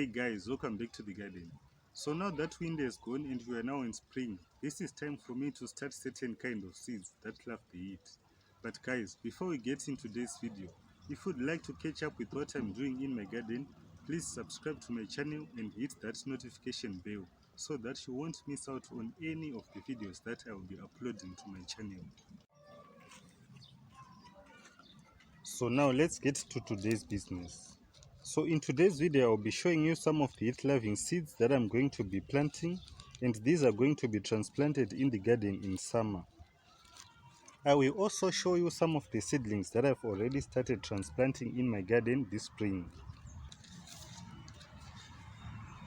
Hey guys, welcome back to the garden. So now that winter is gone and we are now in spring, this is time for me to start certain kind of seeds that love the heat. But guys, before we get into this video, if you'd like to catch up with what I'm doing in my garden, please subscribe to my channel and hit that notification bell so that you won't miss out on any of the videos that I will be uploading to my channel. So now let's get to today's business. So in today's video, I'll be showing you some of the heat-loving seeds that I'm going to be planting, and these are going to be transplanted in the garden in summer. I will also show you some of the seedlings that I've already started transplanting in my garden this spring.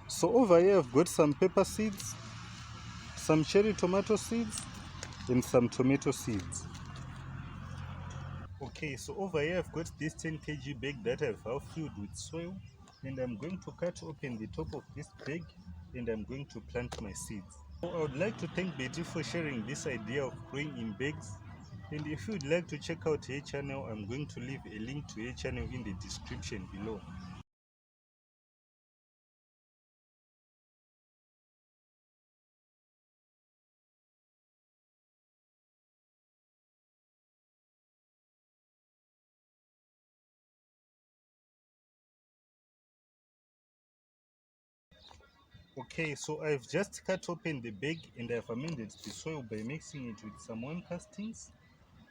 So over here I've got some pepper seeds, some cherry tomato seeds, and some tomato seeds. Okay, so over here I've got this 10 kg bag that I've half filled with soil, and I'm going to cut open the top of this bag and I'm going to plant my seeds. So I would like to thank Betty for sharing this idea of growing in bags, and if you'd like to check out her channel, I'm going to leave a link to her channel in the description below. Okay, so I've just cut open the bag and I've amended the soil by mixing it with some worm castings.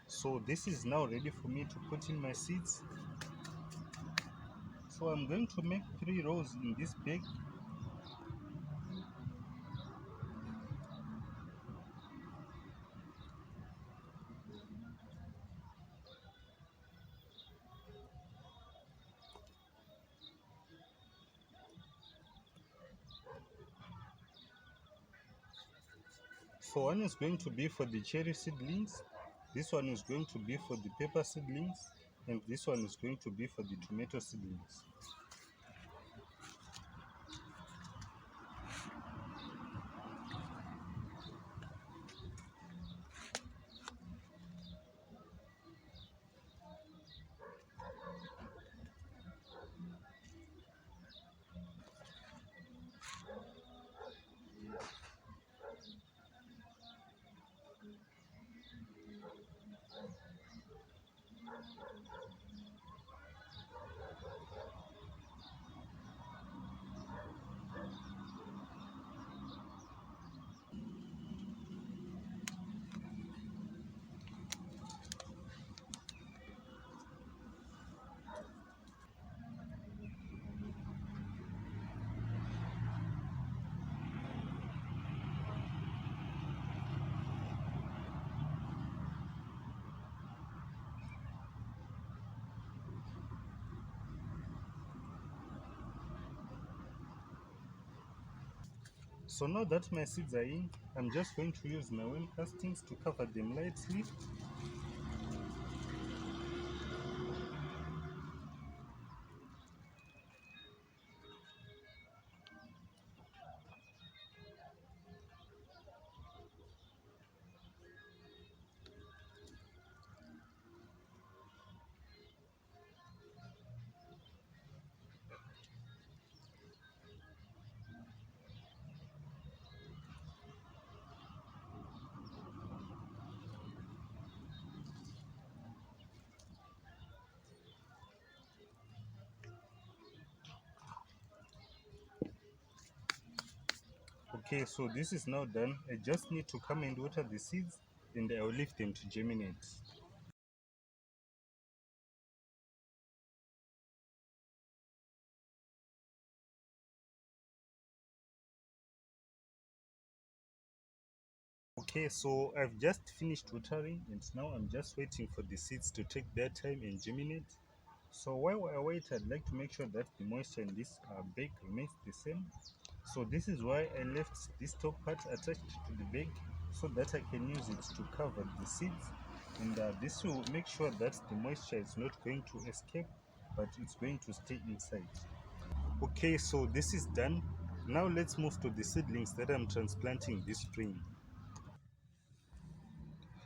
So this is now ready for me to put in my seeds. So I'm going to make 3 rows in this bag. So one is going to be for the cherry seedlings, this one is going to be for the pepper seedlings, and this one is going to be for the tomato seedlings. So now that my seeds are in, I'm just going to use my worm castings to cover them lightly. Okay, so this is now done. I just need to come and water the seeds and I will leave them to germinate. Okay, so I've just finished watering and now I'm just waiting for the seeds to take their time and germinate. So while I wait, I'd like to make sure that the moisture in this bag remains the same. So this is why I left this top part attached to the bag so that I can use it to cover the seeds, and this will make sure that the moisture is not going to escape but it's going to stay inside. Okay, so this is done. Now let's move to the seedlings that I'm transplanting this spring.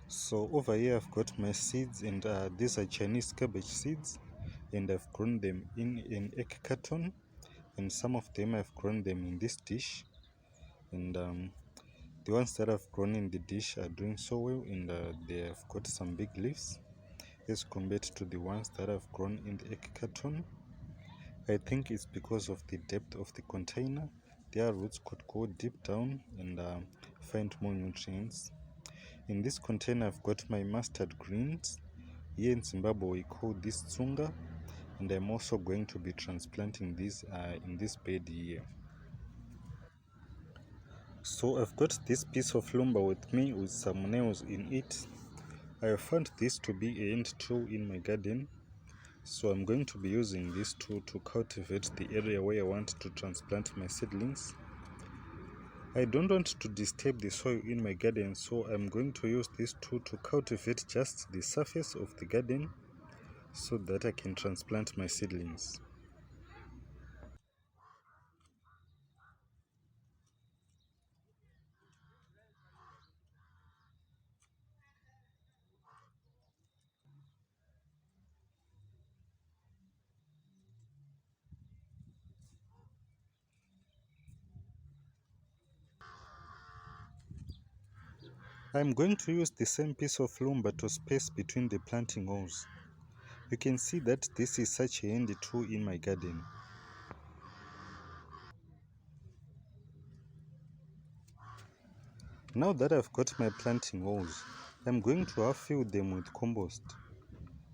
So over here I've got my seeds, and these are Chinese cabbage seeds, and I've grown them in an egg carton. and some of them I've grown them in this dish, and the ones that I've grown in the dish are doing so well, and they have got some big leaves as compared to the ones that I've grown in the egg carton. I think it's because of the depth of the container. Their roots could go deep down and find more nutrients. In this container I've got my mustard greens. Here in Zimbabwe we call this tsunga, and I'm also going to be transplanting these in this bed here. So I've got this piece of lumber with me with some nails in it. I found this to be a hand tool in my garden, so I'm going to be using this tool to cultivate the area where I want to transplant my seedlings. I don't want to disturb the soil in my garden, so I'm going to use this tool to cultivate just the surface of the garden so that I can transplant my seedlings. I'm going to use the same piece of lumber to space between the planting holes. You can see that this is such a handy tool in my garden. Now that I've got my planting holes, I'm going to half fill them with compost.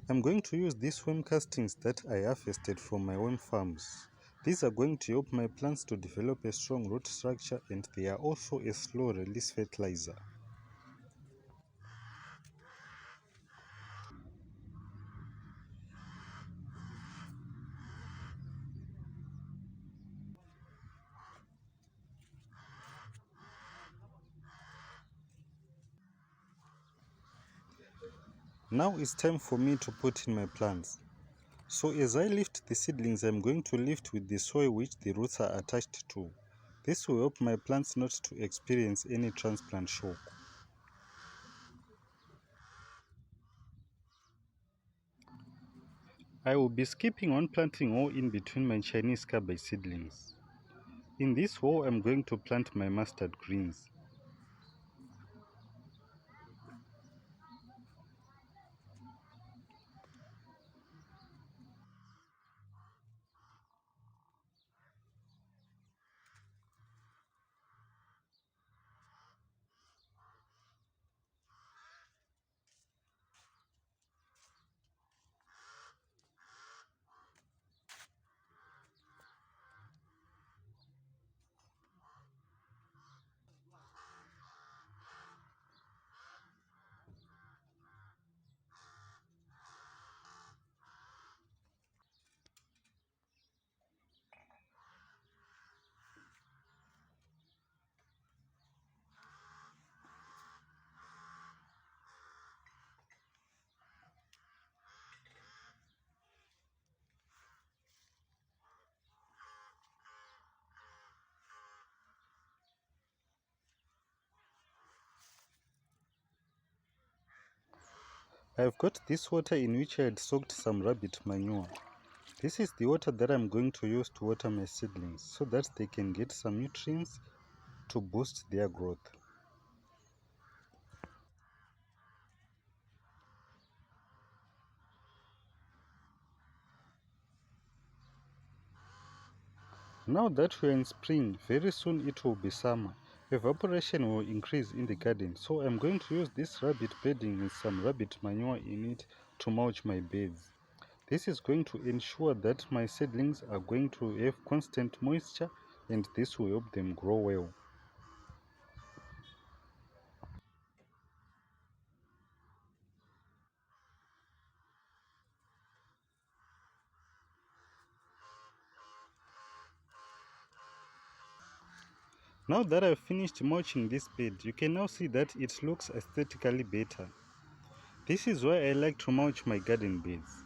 I'm going to use these worm castings that I harvested from my worm farms. These are going to help my plants to develop a strong root structure, and they are also a slow release fertilizer. Now it's time for me to put in my plants. So as I lift the seedlings, I'm going to lift with the soil which the roots are attached to. This will help my plants not to experience any transplant shock. I will be skipping one planting hole in between my Chinese cabbage seedlings. In this hole, I'm going to plant my mustard greens. I've got this water in which I had soaked some rabbit manure. This is the water that I'm going to use to water my seedlings so that they can get some nutrients to boost their growth. Now that we're in spring, very soon it will be summer. Evaporation will increase in the garden, so I'm going to use this rabbit bedding with some rabbit manure in it to mulch my beds. This is going to ensure that my seedlings are going to have constant moisture, and this will help them grow well. Now that I've finished mulching this bed, you can now see that it looks aesthetically better. This is why I like to mulch my garden beds.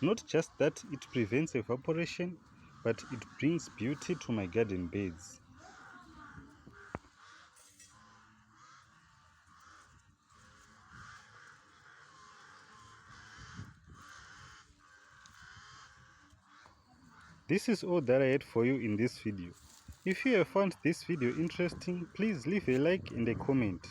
Not just that it prevents evaporation, but it brings beauty to my garden beds. This is all that I had for you in this video. If you have found this video interesting, please leave a like and a comment.